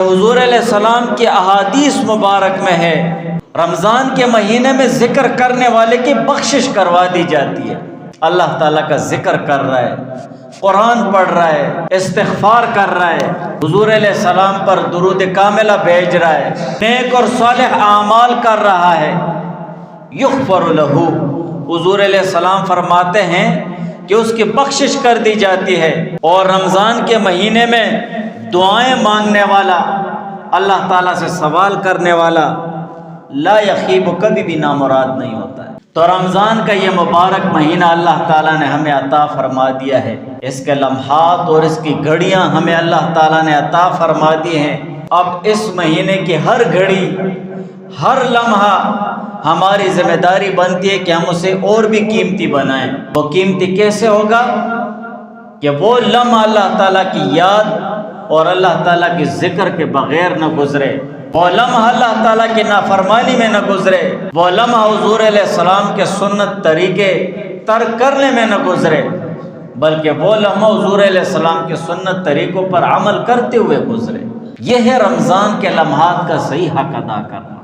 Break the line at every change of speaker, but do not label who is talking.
حضور علیہ السلام کی احادیث مبارک میں ہے رمضان کے مہینے میں ذکر کرنے والے کی بخشش کروا دی جاتی ہے۔ اللہ تعالیٰ کا ذکر کر رہا ہے، قرآن پڑھ رہا ہے، استغفار کر رہا ہے، حضور علیہ السلام پر درود کاملہ بھیج رہا ہے، نیک اور صالح اعمال کر رہا ہے، یغفر لہ، حضور علیہ السلام فرماتے ہیں کہ اس کی بخشش کر دی جاتی ہے۔ اور رمضان کے مہینے میں دعائیں مانگنے والا، اللہ تعالیٰ سے سوال کرنے والا لا یخیب، کبھی بھی نامراد نہیں ہوتا ہے۔ تو رمضان کا یہ مبارک مہینہ اللہ تعالیٰ نے ہمیں عطا فرما دیا ہے، اس کے لمحات اور اس کی گھڑیاں ہمیں اللہ تعالیٰ نے عطا فرما دی ہیں۔ اب اس مہینے کی ہر گھڑی، ہر لمحہ ہماری ذمہ داری بنتی ہے کہ ہم اسے اور بھی قیمتی بنائیں۔ وہ قیمتی کیسے ہوگا؟ کہ وہ لمحہ اللہ تعالیٰ کی یاد اور اللہ تعالیٰ کی ذکر کے بغیر نہ گزرے، وہ لمحہ اللہ تعالیٰ کی نافرمانی میں نہ گزرے، وہ لمحہ حضور علیہ السلام کے سنت طریقے ترک کرنے میں نہ گزرے، بلکہ وہ لمحہ حضور علیہ السلام کے سنت طریقوں پر عمل کرتے ہوئے گزرے۔ یہ ہے رمضان کے لمحات کا صحیح حق ادا کرنا۔